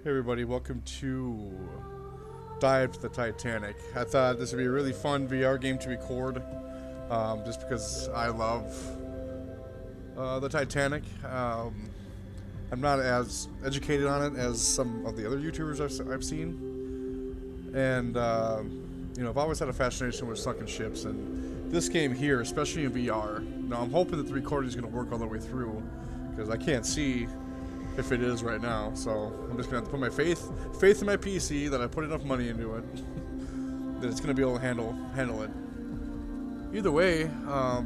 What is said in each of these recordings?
Hey everybody, welcome to Dive to the Titanic. I thought this would be a really fun VR game to record, just because I love the Titanic. I'm not as educated on it as some of the other YouTubers I've seen, and you know, I've always had a fascination with sunken ships, and this game here, especially in VR. Now I'm hoping that the recording is going to work all the way through, because I can't see if it is right now, so I'm just gonna have to put my faith in my PC that I put enough money into it that it's gonna be able to handle it. Either way, I've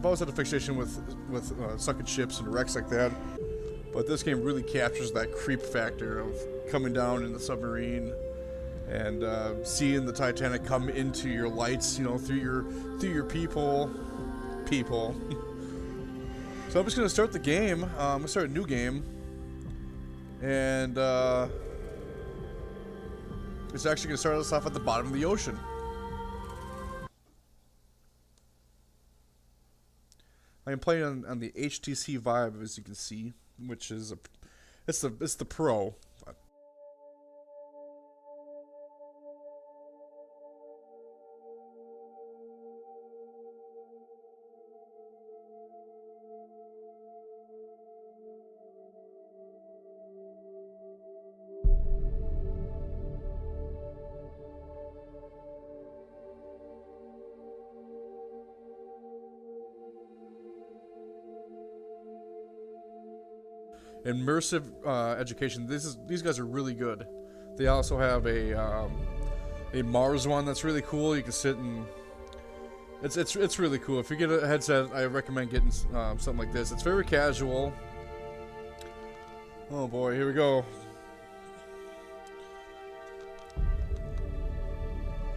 always had a fixation with sunken ships and wrecks like that, but this game really captures that creep factor of coming down in the submarine and seeing the Titanic come into your lights, you know, through your people. So I'm just going to start the game. I'm going to start a new game. And it's actually going to start us off at the bottom of the ocean. I am playing on the HTC Vive, as you can see, which is it's the Pro. Immersive education. These guys are really good. They also have a Mars one that's really cool. You can sit and it's really cool. If you get a headset, I recommend getting something like this. It's very casual. Oh boy, here we go.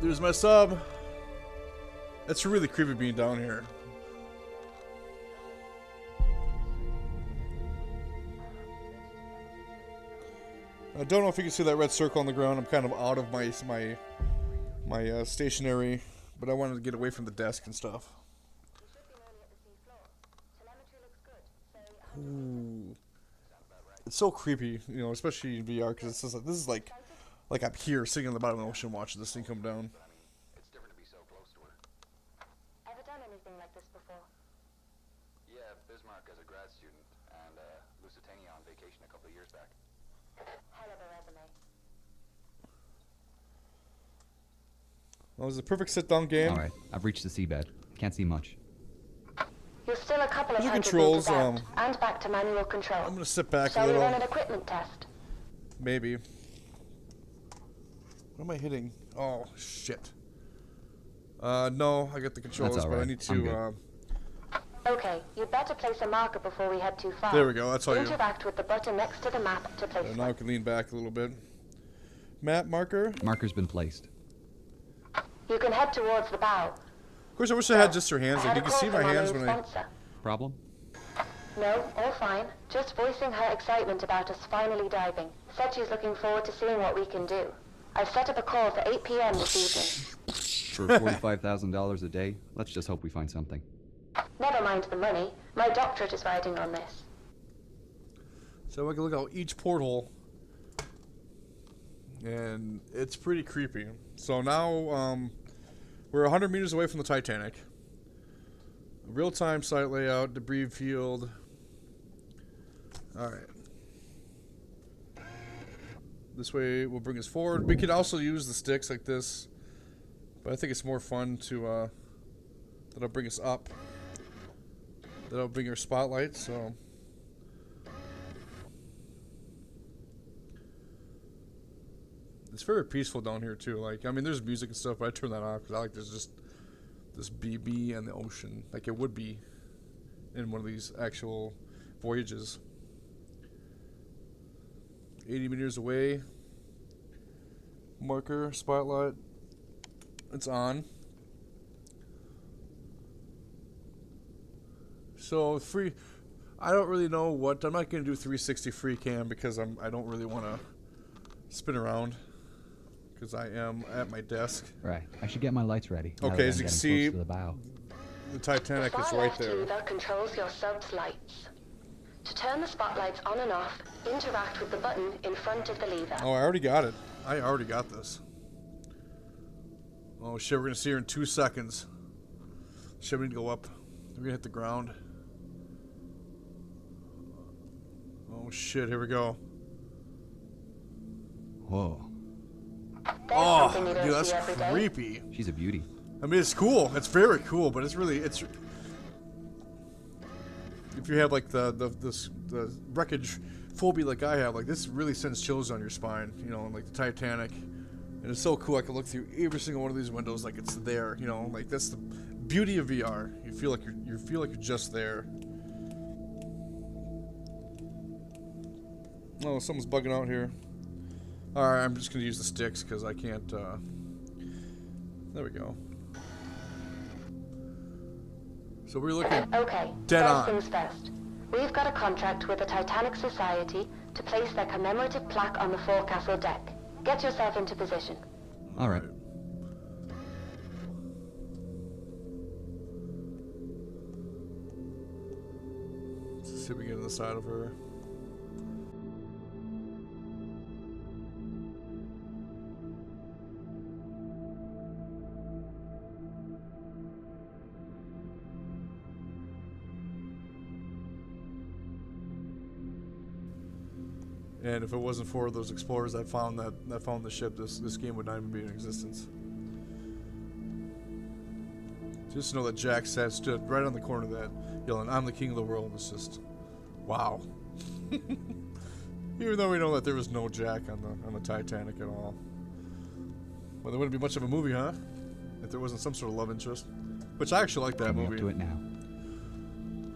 There's my sub. It's really creepy being down here. I don't know if you can see that red circle on the ground. I'm kind of out of my stationary, but I wanted to get away from the desk and stuff. Ooh. It's so creepy, you know, especially in VR, because it's just like, this is like I'm here sitting on the bottom of the ocean watching this thing come down. It's different to be so close to it. Ever done anything like this before? Yeah, Bismarck as a grad student, and Lusitania on vacation a couple of years back. Hell of a resume. Well, it was a perfect sit-down game. All right, I've reached the seabed. Can't see much. You're still a couple of Those are hundred controls, meters out, and back to manual control. I'm gonna sit back Shall a we little. run an equipment test? Maybe. What am I hitting? Oh shit. No, I got the controls, That's all but I right. need to. Okay, you'd better place a marker before we head too far. There we go. That's all you. Interact with the button next to the map to place Now I one. can lean back a little bit. Map marker. Marker's been placed. You can head towards the bow. Of course, I wish I had just your hands. Like you can see my hands when I. Problem? No, all fine. Just voicing her excitement about us finally diving. Said she's looking forward to seeing what we can do. I've set up a call for 8 p.m. this evening. For $45,000 a day? Let's just hope we find something. Never mind the money. My doctorate is riding on this. So I can look out each porthole, and it's pretty creepy. So now we're 100 meters away from the Titanic. Real-time site layout, debris field. All right. This way will bring us forward. We could also use the sticks like this, but I think it's more fun to that'll bring us up. That'll bring our spotlight. So. It's very peaceful down here too. Like, I mean, there's music and stuff, but I turn that off because I like there's just this BB and the ocean, like it would be in one of these actual voyages. 80 meters away. Marker, spotlight. It's on. So free. I don't really know what. I'm not gonna do 360 free cam because I don't really want to spin around. Because I am at my desk. Right. I should get my lights ready. Okay, as you can see, to the bow. the Titanic The is far right left there. lever controls your sub's lights. To turn the spotlights on and off, interact with the button in front of the lever. Oh, I already got it. I already got this. Oh shit, we're gonna see her in 2 seconds. Shit, we need to go up. We're gonna hit the ground. Oh shit, here we go. Whoa. There's something you don't Dude, that's see every day. creepy. She's a beauty. I mean, it's cool. It's very cool, but it's really if you have like the wreckage phobia like I have, like this really sends chills on your spine. You know, like the Titanic, and it's so cool. I can look through every single one of these windows like it's there. You know, like that's the beauty of VR. You feel like you're just there. Oh, someone's bugging out here. All right, I'm just gonna use the sticks because I can't. There we go. So we're looking Okay, dead first on. things first. We've got a contract with the Titanic Society to place their commemorative plaque on the forecastle deck. Get yourself into position. All right. Let's see if we get on the side of her. And if it wasn't for those explorers that found the ship, this game would not even be in existence. Just know that Jack stood right on the corner of that, yelling, "I'm the king of the world." It's just, wow. Even though we know that there was no Jack on the Titanic at all. Well, there wouldn't be much of a movie, huh? If there wasn't some sort of love interest. Which I actually like that Coming movie. up to it now.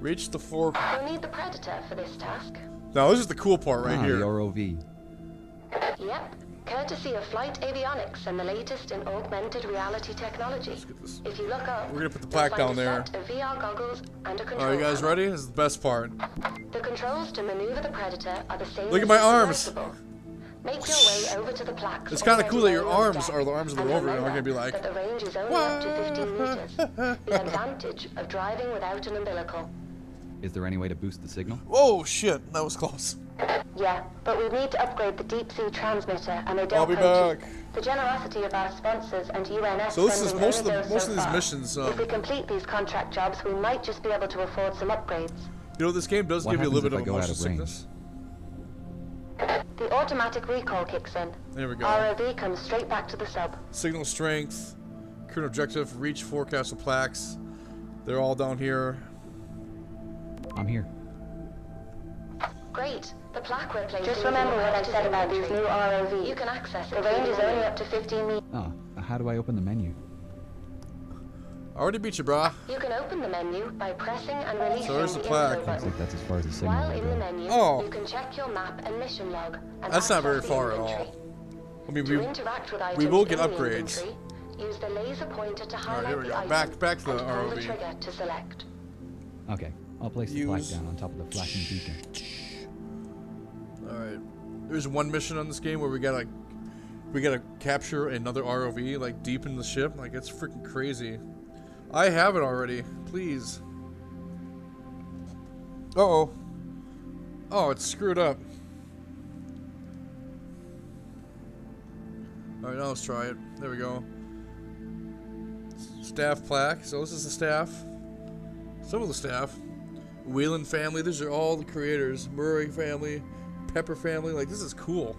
Reach the four. You'll need the Predator for this task. Now this is the cool part right The here. ROV. Yep, courtesy of Flight Avionics and the latest in augmented reality technology. Let's get this. If you look up, We're gonna put the you'll plaque find down a there. set of VR goggles and a control Alright, you guys panel. ready? This is the best part. The controls to maneuver the Predator are the same. Look at as my the arms. submersible. Make your way over to the plaque. It's kind of cool that your already arms laying are on the arms of the deck. rover. And You're not gonna be remember like, that the range is only up to 15 meters. The advantage of driving without an umbilical. Is there any way to boost the signal? "Whoa, shit, that was close." Yeah, but we need to upgrade the deep sea transmitter, and they don't I'll be pay cheap. back. The generosity of our sponsors and UNS So this is funding most only of goes most so of these far. missions. If we complete these contract jobs, we might just be able to afford some upgrades. You know, this game does What give you a little happens bit if of I go motion out of range? sickness. The automatic recall kicks in. There we go. ROV comes straight back to the sub. Signal strength, current objective, reach forecastle plaques. They're all down here. I'm here. Great. The plaque we're placing. Just remember what I said about these new ROVs. You can access it. The range is only up to 15 meters. Oh, how do I open the menu? I already beat you, brah. You can open the menu by pressing and releasing So there's the the plaque. info Looks button. like that's as far as the signal While will in the go. menu, Oh. you can check your map and mission log. And That's not very access the far at all. inventory. I mean, To interact with items we will get in the upgrades. inventory, use the laser pointer to highlight here we the go. item Back to the and pull ROV. the trigger to select. Okay, I'll place the plaque Use- down on top of the flashing beacon. Alright. There's one mission on this game where we gotta capture another ROV like deep in the ship. Like it's freaking crazy. I have it already. Please. Uh-oh. Oh, it's screwed up. Alright, now let's try it. There we go. Staff plaque. So this is the staff. Some of the staff. Whelan family. These are all the creators. Murray family. Pepper family. Like, this is cool.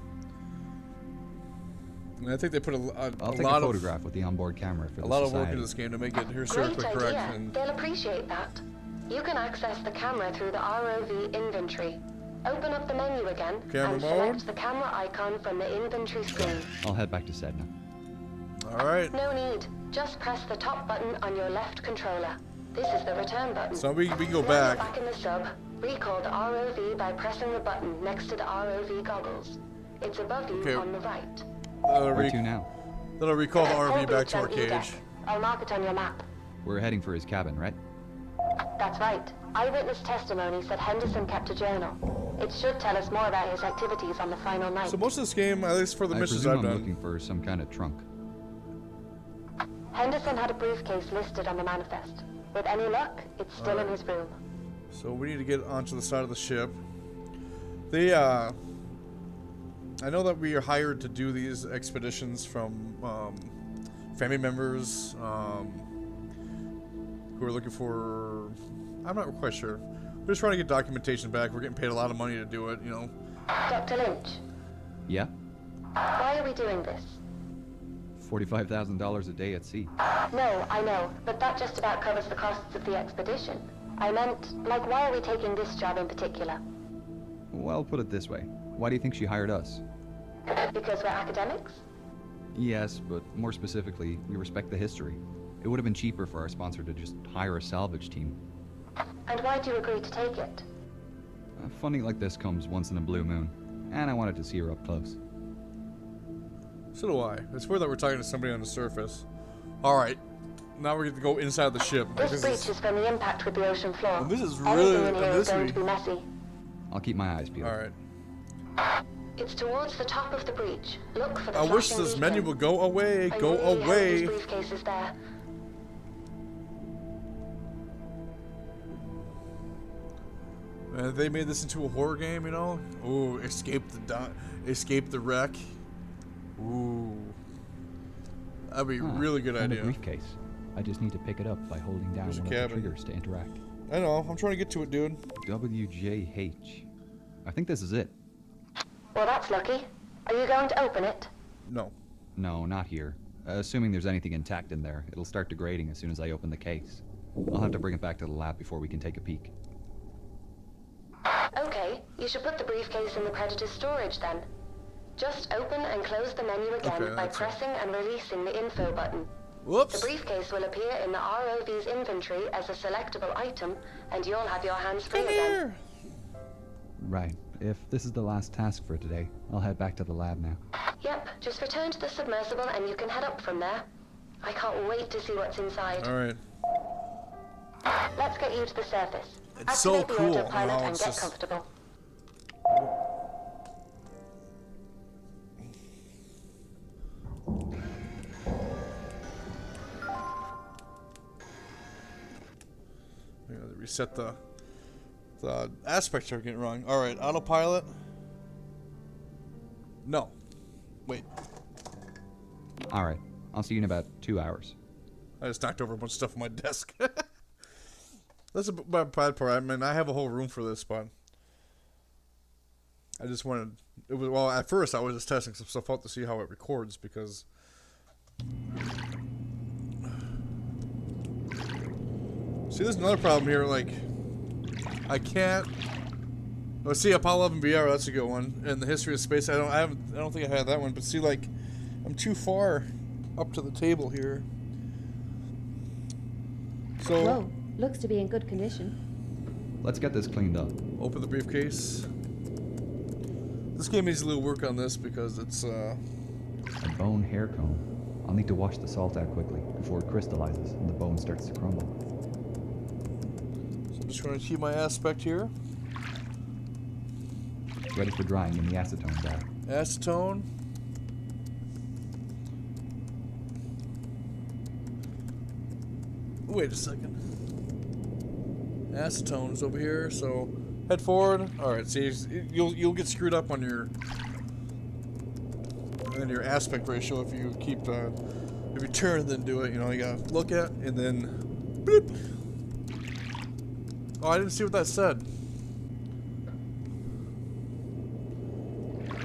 And I think they put I'll take a lot photograph with the onboard camera for a the lot of work society. into this game to make it Great historically correct. idea. And They'll appreciate that. You can access the camera through the ROV inventory. Open up the menu again Camera and mode? select the camera icon from the inventory screen. I'll head back to Sedna. Alright. No need. Just press the top button on your left controller. This is the return button. So we can go Now back. you're back in the sub. Recall the ROV by pressing the button next to the ROV goggles. It's above you Okay. on the right. Where to now? That'll recall the RV Hold back it to our on E-deck. cage. I'll mark it on your map. We're heading for his cabin, right? That's right. Eyewitness testimony said Henderson kept a journal. It should tell us more about his activities on the final night. So most of this game, at least for the I missions presume I've I'm done, looking for some kind of trunk. Henderson had a briefcase listed on the manifest. With any luck, it's still in his room. So we need to get onto the side of the ship. I know that we are hired to do these expeditions from family members who are looking for... I'm not quite sure. We're just trying to get documentation back. We're getting paid a lot of money to do it, you know. Dr. Lynch, Yeah? why are we doing this? $45,000 a day at sea. No, I know, but that just about covers the costs of the expedition. I meant, like, why are we taking this job in particular? Well, put it this way. Why do you think she hired us? Because we're academics? Yes, but more specifically, we respect the history. It would have been cheaper for our sponsor to just hire a salvage team. And why'd you agree to take it? Funding like this comes once in a blue moon, and I wanted to see her up close. So do I. It's weird that we're talking to somebody on the surface. Alright. Now we're going to go inside the ship. This breach is from the impact with the ocean floor. And this is Anything really... in here is going to be messy. I'll keep my eyes peeled. Alright. It's towards the top of the breach. Look for the I wish flashing this beacon. menu would go away. I Go really hope away. this briefcase is there. Man, they made this into a horror game, you know? Ooh, escape the wreck. Ooh. That'd be a really good Found a idea. briefcase. I just need to pick it up by holding down There's a one of the cabin. triggers to interact. I know. I'm trying to get to it, dude. WJH. I think this is it. Well, that's lucky. Are you going to open it? No. No, not here. Assuming there's anything intact in there, it'll start degrading as soon as I open the case. I'll have to bring it back to the lab before we can take a peek. Okay, you should put the briefcase in the Predator's storage then. Just open and close the menu again Okay, by that's it. pressing and releasing the info button. The Whoops. briefcase will appear in the ROV's inventory as a selectable item, and you'll have your hands free Come again. here. Right. If this is the last task for today, I'll head back to the lab now. Yep, just return to the submersible and you can head up from there. I can't wait to see what's inside. Alright. Let's get you to the surface. It's so Activate the cool. autopilot No, and it's get just- comfortable. I gotta reset the aspects are getting wrong. Alright, autopilot. No. Wait. Alright, I'll see you in about 2 hours. I just knocked over a bunch of stuff on my desk. That's a bad part. I mean, I have a whole room for this, but I just wanted. It was well. At first, I was just testing some stuff out to see how it records because. See, there's another problem here. Like, I can't. Let's see, Apollo 11 VR. That's a good one. And the history of space. I don't think I had that one. But see, like, I'm too far up to the table here. So. Whoa, looks to be in good condition. Let's get this cleaned up. Open the briefcase. This game needs a little work on this because it's A bone hair comb. I'll need to wash the salt out quickly before it crystallizes and the bone starts to crumble. so I'm just going to keep my aspect here. Ready for drying in the acetone bath. Acetone. Wait a second. Acetone is over here, so head forward. All right, see, you'll get screwed up on your aspect ratio if you keep if you turn then do it. You know, you gotta look at and then. Bloop. Oh, I didn't see what that said.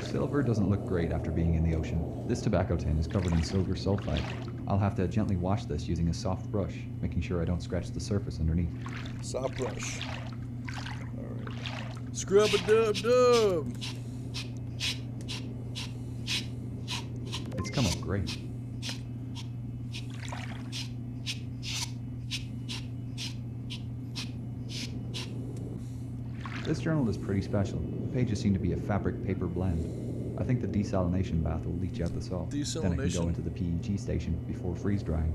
Silver doesn't look great after being in the ocean. This tobacco tin is covered in silver sulfide. I'll have to gently wash this using a soft brush, making sure I don't scratch the surface underneath. Soft brush. Alright. Scrub a dub dub. It's come up great. This journal is pretty special. The pages seem to be a fabric paper blend. I think the desalination bath will leach out the salt. Then it can go Desalination? into the PEG station before freeze drying.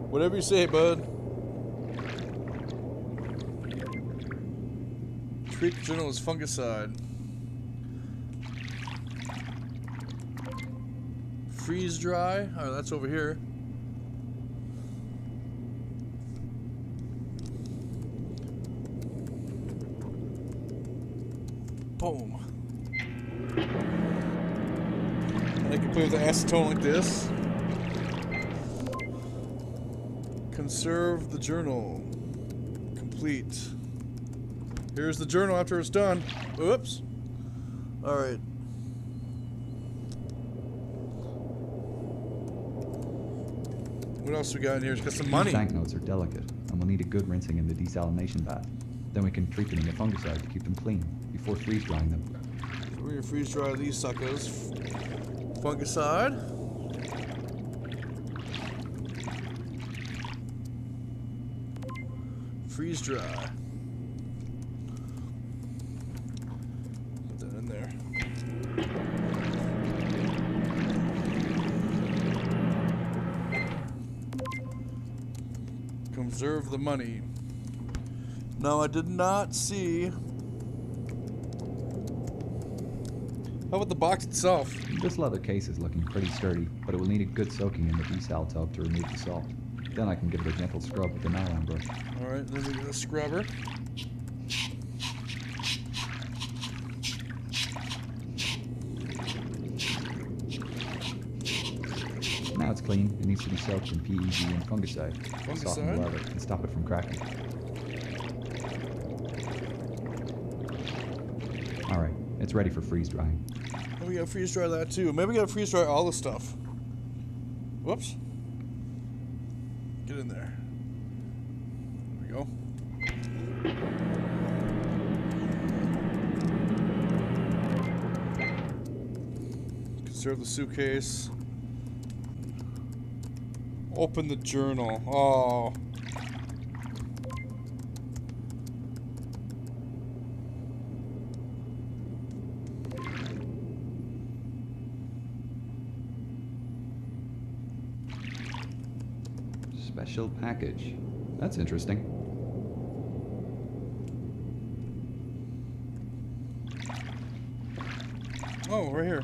Whatever you say, bud. Treat the journal as fungicide. Freeze dry. Alright, that's over here. I can play with the acetone like this. Conserve the journal. Complete. Here's the journal after it's done. Oops. Alright. What else we got in here? Just got some money. These banknotes are delicate, and will need a good rinsing in the desalination bath. Then we can treat them in a fungicide to keep them clean before freeze drying them. We're gonna freeze dry these suckers. Fungicide. Freeze dry. Put that in there. Conserve the money. No, I did not see. How about the box itself? This leather case is looking pretty sturdy, but it will need a good soaking in the desal tub to remove the salt. Then I can give it a gentle scrub with the nylon brush. Alright, then we get a scrubber. Now it's clean, it needs to be soaked in PEG and fungicide to soften the Fungicide? leather and stop it from cracking. Alright, it's ready for freeze drying. And we gotta freeze dry that too. Maybe we gotta freeze dry all the stuff. Whoops. Get in there. There we go. Conserve the suitcase. Open the journal. Oh. Special package. That's interesting. Oh, right here.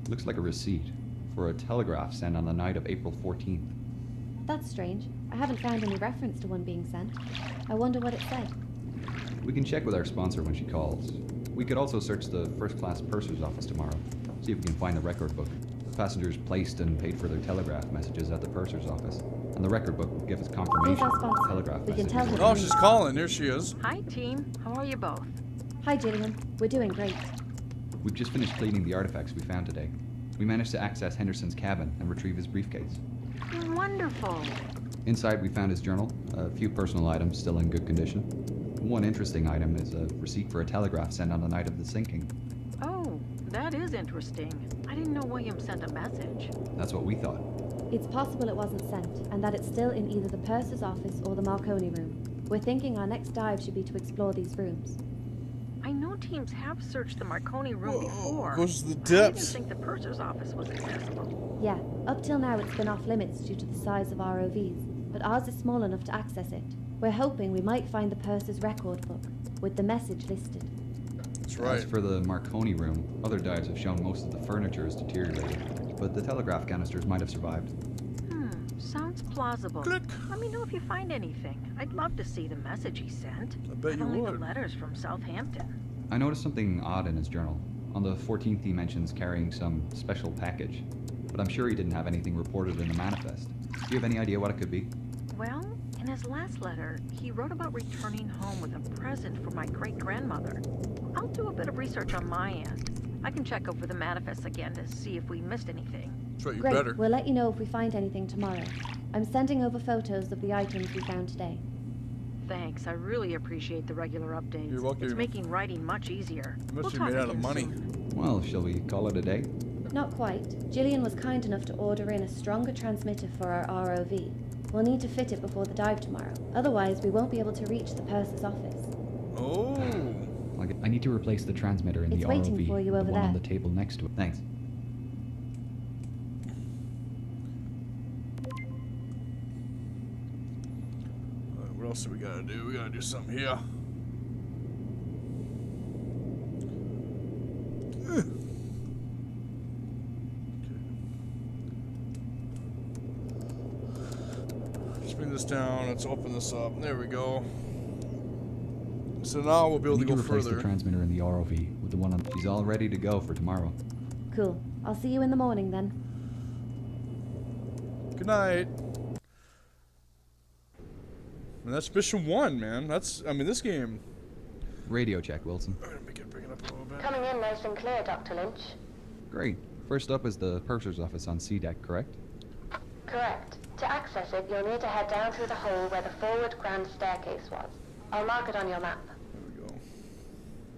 Looks like a receipt for a telegraph sent on the night of April 14th. That's strange. I haven't found any reference to one being sent. I wonder what it said. We can check with our sponsor when she calls. We could also search the first-class purser's office tomorrow. See if we can find the record book. The passengers placed and paid for their telegraph messages at the purser's office. And the record book will give us confirmation Here's our of the sponsor. telegraph We can messages. tell her. Oh, she's calling. Here she is. Hi, team. How are you both? Hi, Gillian. We're doing great. We've just finished cleaning the artifacts we found today. We managed to access Henderson's cabin and retrieve his briefcase. Wonderful. Inside, we found his journal, a few personal items still in good condition. One interesting item is a receipt for a telegraph sent on the night of the sinking. Oh, that is interesting. I didn't know William sent a message. That's what we thought. It's possible it wasn't sent, and that it's still in either the purser's office or the Marconi room. We're thinking our next dive should be to explore these rooms. I know teams have searched the Marconi room before. Goes to the I didn't depths. think the purser's office was accessible. Yeah, up till now it's been off limits due to the size of ROVs, but ours is small enough to access it. We're hoping we might find the purser's record book, with the message listed. That's right. As for the Marconi room, other dives have shown most of the furniture is deteriorated, but the telegraph canisters might have survived. Sounds plausible. Click. Let me know if you find anything. I'd love to see the message he sent. I bet you Only would. the letters from Southampton. I noticed something odd in his journal. On the 14th, he mentions carrying some special package, but I'm sure he didn't have anything reported in the manifest. Do you have any idea what it could be? Well, in his last letter, he wrote about returning home with a present for my great-grandmother. I'll do a bit of research on my end. I can check over the manifest again to see if we missed anything. That's right, you Great, better. we'll let you know if we find anything tomorrow. I'm sending over photos of the items we found today. Thanks, I really appreciate the regular updates. You're welcome. It's making writing much easier. Must be talk made out of again money. soon. Well, shall we call it a day? Not quite. Gillian was kind enough to order in a stronger transmitter for our ROV. We'll need to fit it before the dive tomorrow. Otherwise, we won't be able to reach the purser's office. Oh. I need to replace the transmitter in It's the waiting ROV, for you the over one on there. the table next to it. Thanks. What else do we gotta do? We gotta do something here. Let's bring this down. Let's open this up. There we go. So now we'll be able We to need go to replace further. the transmitter in the ROV with the one on. She's all ready to go for tomorrow. Cool. I'll see you in the morning then. Good night. And that's mission 1, man. I mean, this game. Radio check, Wilson. Alright, let me bring it up a little bit. Coming in nice and clear, Dr. Lynch. Great. First up is the purser's office on C deck, correct? Correct. To access it, you'll need to head down through the hole where the forward grand staircase was. I'll mark it on your map. There we go.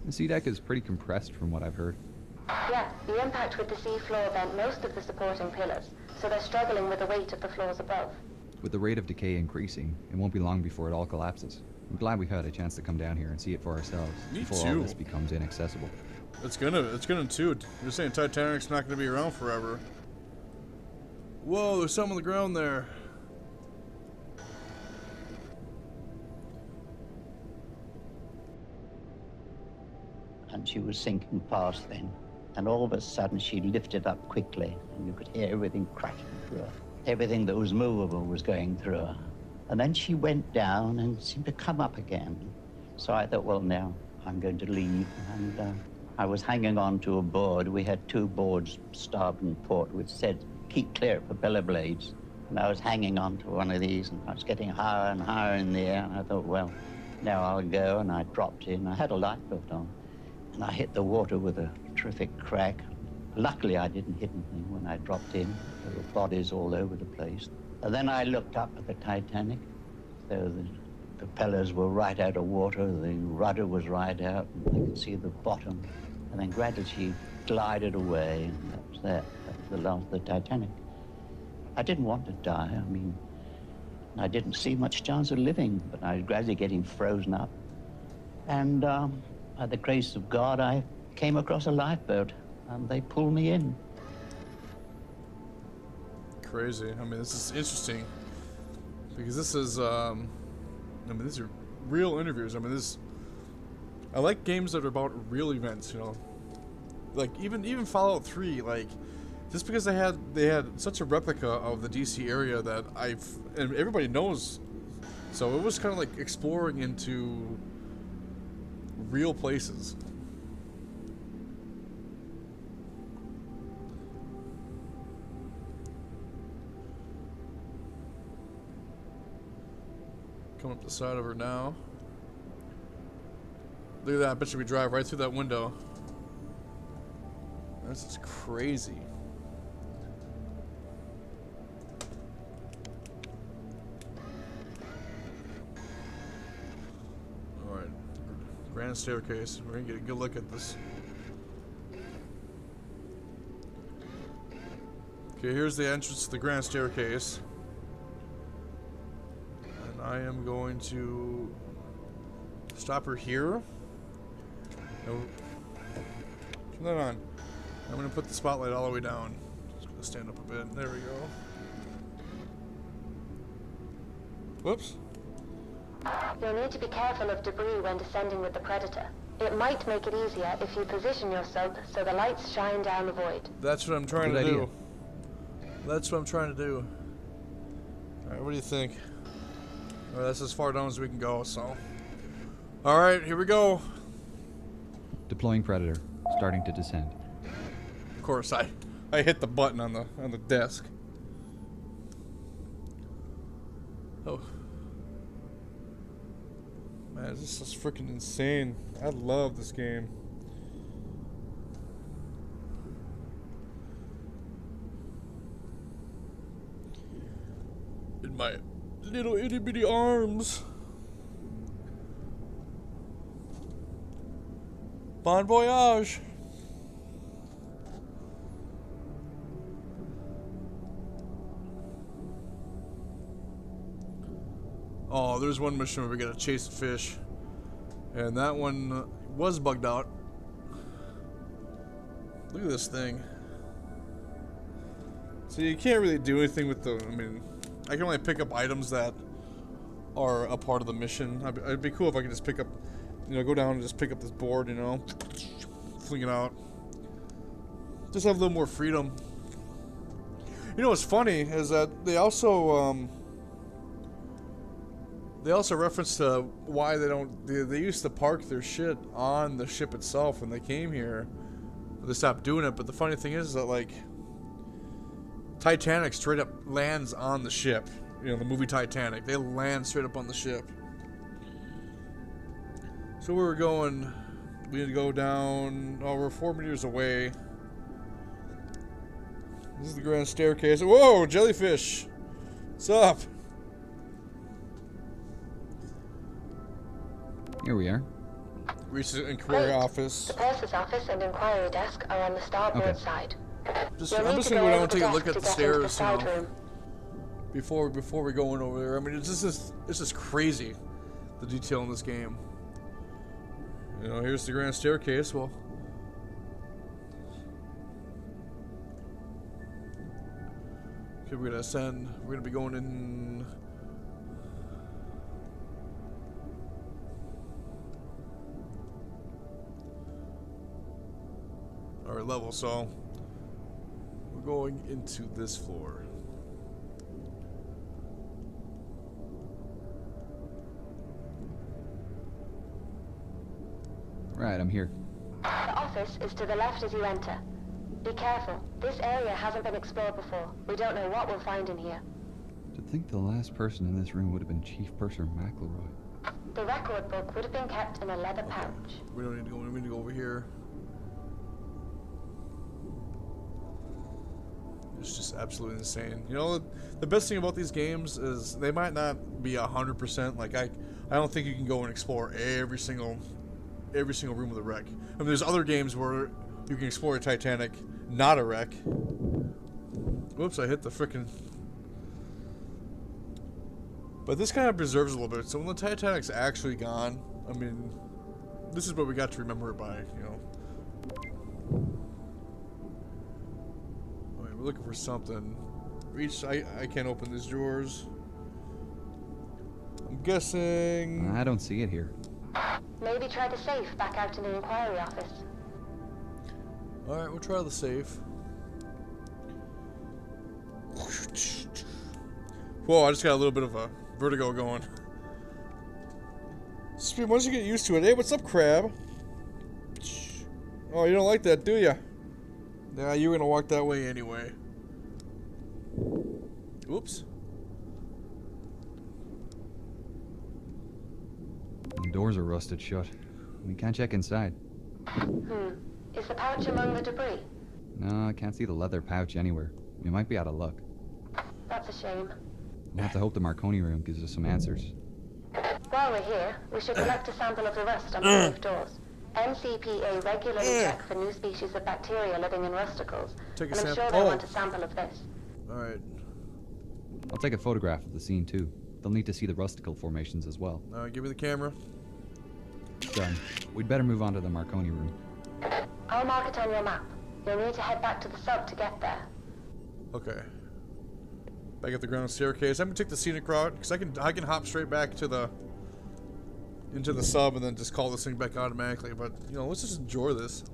The C deck is pretty compressed from what I've heard. Yeah, the impact with the sea floor bent most of the supporting pillars, so they're struggling with the weight of the floors above. With the rate of decay increasing, it won't be long before it all collapses. I'm glad we had a chance to come down here and see it for ourselves Me before all too. this becomes inaccessible. It's gonna too. You're saying Titanic's not gonna be around forever. Whoa, there's something on the ground there. And she was sinking fast then. And all of a sudden she lifted up quickly, and you could hear everything cracking through her. Everything that was movable was going through her. And then she went down and seemed to come up again. So I thought, well, now I'm going to leave. And I was hanging on to a board. We had 2 boards, starboard and port, which said, keep clear of propeller blades. And I was hanging on to one of these, and I was getting higher and higher in the air. And I thought, well, now I'll go. And I dropped in. I had a lifeboat on. And I hit the water with a terrific crack. Luckily, I didn't hit anything when I dropped in. There were bodies all over the place. And then I looked up at the Titanic. So the propellers were right out of water. The rudder was right out. And I could see the bottom. And then gradually she glided away. And that was that. That was the last of the Titanic. I didn't want to die. I mean, I didn't see much chance of living. But I was gradually getting frozen up. And by the grace of God, I came across a lifeboat. And they pulled me in. Crazy. I mean, this is interesting because this is, I mean, these are real interviews. I mean, I like games that are about real events. You know, like even Fallout 3. Like, just because they had such a replica of the DC area that and everybody knows, so it was kind of like exploring into real places. Coming up the side of her now. Look at that. I bet you we drive right through that window. This is crazy. Alright. Grand staircase. We're gonna get a good look at this. Okay, here's the entrance to the grand staircase. I am going to stop her here. No, turn that on. I'm going to put the spotlight all the way down. Just going to stand up a bit. There we go. Whoops. You'll need to be careful of debris when descending with the Predator. It might make it easier if you position your sub so the lights shine down the void. That's what I'm trying Good to idea. do. That's what I'm trying to do. Alright, what do you think? Well, that's as far down as we can go, so. Alright, here we go. Deploying Predator. Starting to descend. Of course, I hit the button on the desk. Oh. Man, this is freaking insane. I love this game. In my little itty bitty arms. Bon voyage. Oh, there's one mission where we gotta chase a fish. And that one was bugged out. Look at this thing. So you can't really do anything with the, I mean, I can only pick up items that are a part of the mission. It'd be cool if I could just pick up, you know, go down and just pick up this board, you know, fling it out. Just have a little more freedom. You know what's funny is that they also reference to why they used to park their shit on the ship itself when they came here. they stopped doing it. But the funny thing is that, like, Titanic straight up lands on the ship. You know, the movie Titanic. They land straight up on the ship. So where we're going, we need to go down. Oh, we're 4 meters away. This is the grand staircase. Whoa, jellyfish! What's up? Here we are. Reach the inquiry office. The purser's office and inquiry desk are on the starboard side. I'm just gonna go down and take a look at the stairs, you know, before we go in over there. I mean, it's just crazy, the detail in this game. You know, here's the grand staircase. Well, okay, we're gonna ascend. We're gonna be going in. Our level, so we're going into this floor. Right, I'm here. The office is to the left as you enter. Be careful. This area hasn't been explored before. We don't know what we'll find in here. To think the last person in this room would have been Chief Purser McElroy. The record book would have been kept in a leather pouch. We don't need to go. We need to go over here. It's just absolutely insane. You know, the best thing about these games is they might not be 100%. Like I don't think you can go and explore every single room of the wreck. I mean, there's other games where you can explore a Titanic, not a wreck. Whoops! I hit the frickin'. But this kind of preserves a little bit. So when the Titanic's actually gone, I mean, this is what we got to remember it by. You know. We're looking for something. I can't open these drawers. I'm guessing. I don't see it here. Maybe try the safe back out in the inquiry office. Alright, we'll try the safe. Whoa, I just got a little bit of a vertigo going. Once you get used to it. Hey, what's up, Crab? Oh, you don't like that, do you? Nah, you were gonna walk that way anyway. Oops. The doors are rusted shut. We can't check inside. Is the pouch among the debris? No, I can't see the leather pouch anywhere. We might be out of luck. That's a shame. We'll have to hope the Marconi room gives us some answers. While we're here, we should collect a sample of the rust on the safe doors. NCPA regularly check for new species of bacteria living in rusticles, Take a and I'm sample. sure they want a sample of this. Alright. I'll take a photograph of the scene too. They'll need to see the rusticle formations as well. Alright, give me the camera. Done. We'd better move on to the Marconi room. I'll mark it on your map. You'll need to head back to the sub to get there. Okay. Back at the ground staircase. I'm gonna take the scenic route because I can hop straight back to the into the sub and then just call this thing back automatically. But you know, let's just enjoy this.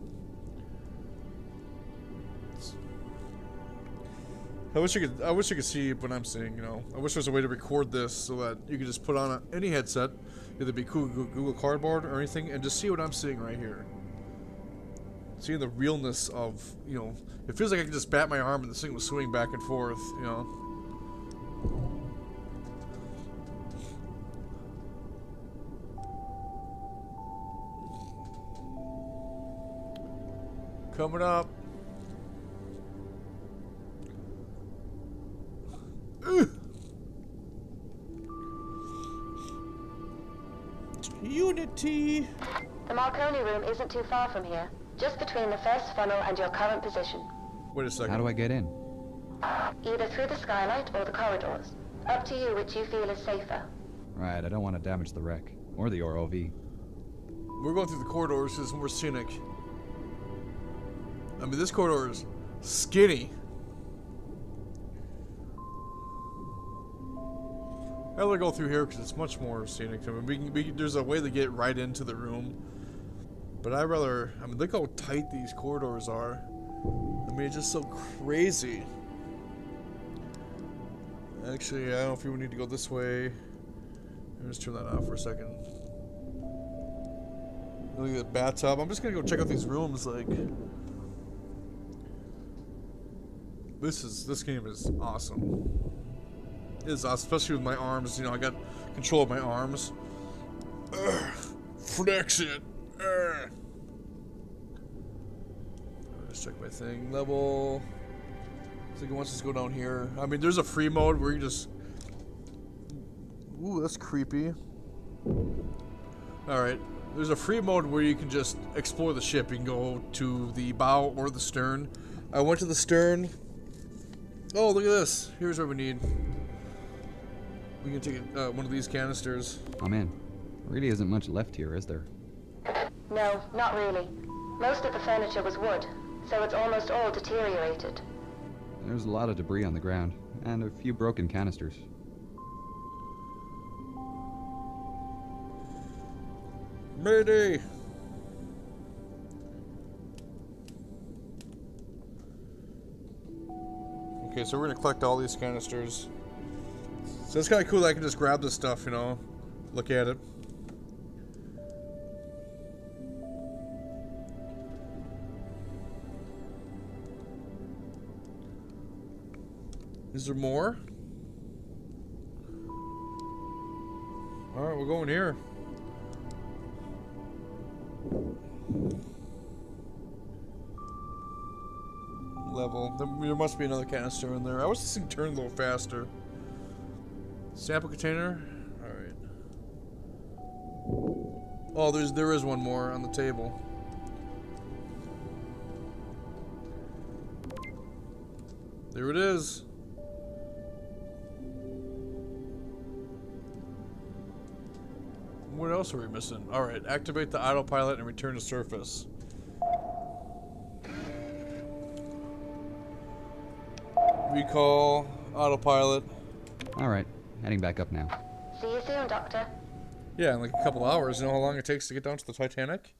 I wish you could see what I'm seeing. You know, I wish there was a way to record this so that you could just put on any headset, either be Google Cardboard or anything, and just see what I'm seeing right here. Seeing the realness of, you know, it feels like I can just bat my arm and this thing will swing back and forth. You know. Coming up. Unity. The Marconi room isn't too far from here, just between the first funnel and your current position. Wait a second. How do I get in? Either through the skylight or the corridors. Up to you which you feel is safer. Right, I don't want to damage the wreck. Or the ROV. We're going through the corridors because it's more scenic. I mean, this corridor is skinny. I'd rather go through here because it's much more scenic. I mean, there's a way to get right into the room. But I mean, look how tight these corridors are. I mean, it's just so crazy. Actually, I don't know if you need to go this way. Let me just turn that off for a second. Look at the bathtub. I'm just gonna go check out these rooms, like. This game is awesome. It is awesome, especially with my arms. You know, I got control of my arms. Flex it. Let's check my thing. Level. I think it wants us to go down here. I mean, there's a free mode where you just. Ooh, that's creepy. Alright. There's a free mode where you can just explore the ship. You can go to the bow or the stern. I went to the stern. Oh, look at this. Here's what we need. We can take one of these canisters. Oh man, really isn't much left here, is there? No, not really. Most of the furniture was wood, so it's almost all deteriorated. There's a lot of debris on the ground, and a few broken canisters. Mayday! Okay, so we're gonna collect all these canisters. So it's kind of cool that I can just grab this stuff, you know, look at it. Is there more? Alright, we're going here. Level. There must be another canister in there. I wish this thing turned a little faster. Sample container. Alright. Oh, there is one more on the table. There it is. What else are we missing? Alright, activate the autopilot and return to surface. Recall, autopilot. Alright, heading back up now. See you soon, Doctor. Yeah, in like a couple hours. You know how long it takes to get down to the Titanic?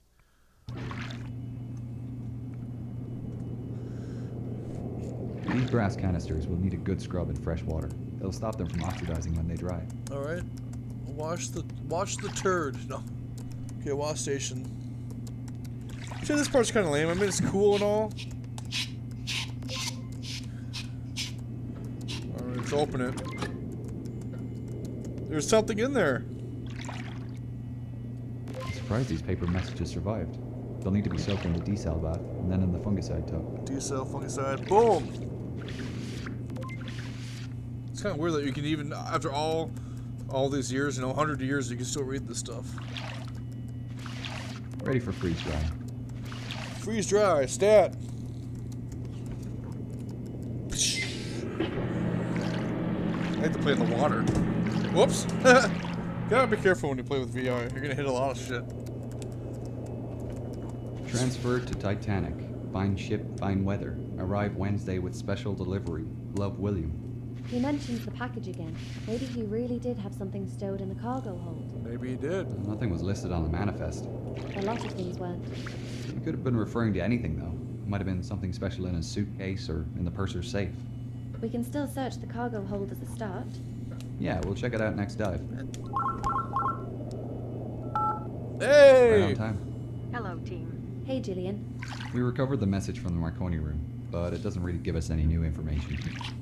These brass canisters will need a good scrub in fresh water. It'll stop them from oxidizing when they dry. Alright. Wash the turd. No. Okay, wash station. See, this part's kinda lame. I mean, it's cool and all. Alright, let's open it. There's something in there. I'm surprised these paper messages survived. They'll need to be soaked in the desal bath, and then in the fungicide tub. D-cell, fungicide, boom! It's kind of weird that you can even, after all these years, you know, 100 years, you can still read this stuff. Ready for freeze dry. Freeze dry, stat! I like to play in the water. Whoops! Gotta be careful when you play with VR. You're gonna hit a lot of shit. Transferred to Titanic. Fine ship, fine weather. Arrive Wednesday with special delivery. Love, William. He mentions the package again. Maybe he really did have something stowed in the cargo hold. Maybe he did. Nothing was listed on the manifest. A lot of things weren't. He could have been referring to anything, though. Might have been something special in his suitcase or in the purser's safe. We can still search the cargo hold as a start. Yeah, we'll check it out next dive. Hey! Right on time. Hello, team. Hey, Jillian. We recovered the message from the Marconi room, but it doesn't really give us any new information.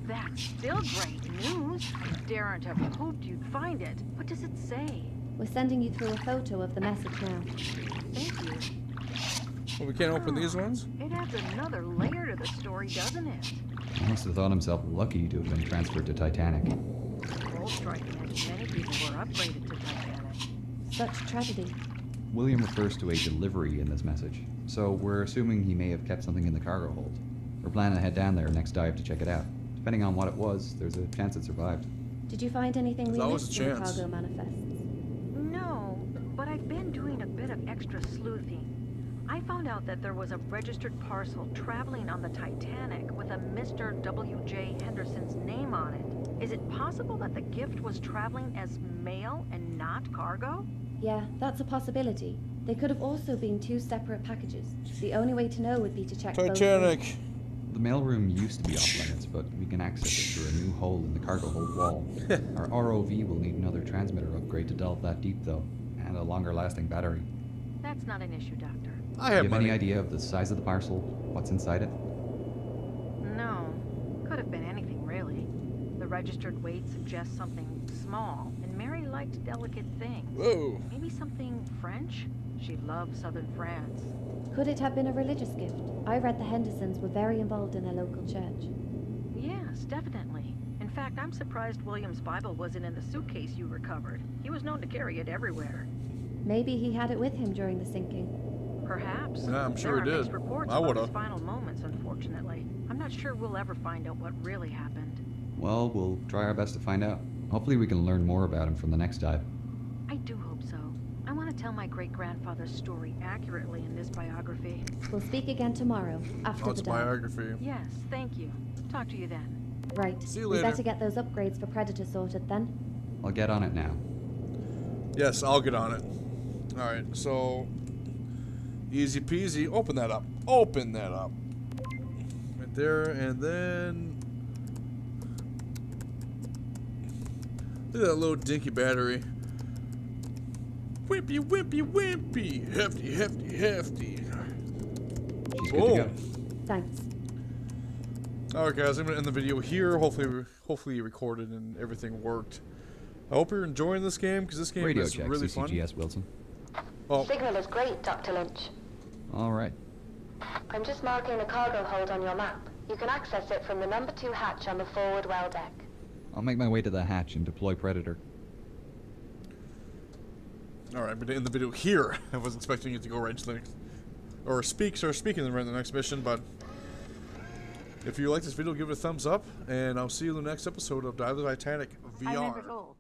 That's still great news. I daren't have hoped you'd find it. What does it say? We're sending you through a photo of the message now. Thank you. Well, we can't open these ones? It adds another layer to the story, doesn't it? He must have thought himself lucky to have been transferred to Titanic. Role striking as many people were upgraded to Titanic. Such tragedy. William refers to a delivery in this message, so we're assuming he may have kept something in the cargo hold. We're planning to head down there next dive to check it out. Depending on what it was, there's a chance it survived. Did you find anything we There's always missed a in the chance. cargo manifests? No, but I've been doing a bit of extra sleuthing. I found out that there was a registered parcel traveling on the Titanic with a Mr. W.J. Henderson's name on it. Is it possible that the gift was traveling as mail and not cargo? Yeah, that's a possibility. They could have also been two separate packages. The only way to know would be to check Titanic! both. The mailroom used to be off limits, but we can access it through a new hole in the cargo hold wall. Our ROV will need another transmitter upgrade to delve that deep, though, and a longer-lasting battery. That's not an issue, Doctor. I Do have you have money. any idea of the size of the parcel? What's inside it? No. Could have been anything, really. The registered weight suggests something small, and Mary liked delicate things. Whoa. Maybe something French? She loved southern France. Could it have been a religious gift? I read the Hendersons were very involved in their local church. Yes, definitely. In fact, I'm surprised William's Bible wasn't in the suitcase you recovered. He was known to carry it everywhere. Maybe he had it with him during the sinking. Perhaps. Yeah, I'm sure he There are did. mixed reports I about would've. his final moments, unfortunately. I'm not sure we'll ever find out what really happened. Well, we'll try our best to find out. Hopefully we can learn more about him from the next dive. I do hope so. I want to tell my great-grandfather's story accurately in this biography. We'll speak again tomorrow, after Oh, it's the dive. biography. Yes, thank you. Talk to you then. Right. See you We later. better get those upgrades for Predator sorted then. I'll get on it now. Yes, I'll get on it. Alright, so easy peasy. Open that up. Open that up. Right there, and then look at that little dinky battery. Wimpy, wimpy, wimpy. Hefty, hefty, hefty. She's good to go. Thanks. Alright guys, I'm gonna end the video here. Hopefully you recorded and everything worked. I hope you're enjoying this game, because this game Radio is check, really fun. CCGS Wilson. Oh, Signal is great, Dr. Lynch. All right. I'm just marking the cargo hold on your map. You can access it from the number 2 hatch on the forward well deck. I'll make my way to the hatch and deploy Predator. alright, I'm gonna end the video here. I was expecting you to go right to the next, or start speaking right in the next mission, but if you like this video, give it a thumbs up, and I'll see you in the next episode of Dive the Titanic VR. I remember it all.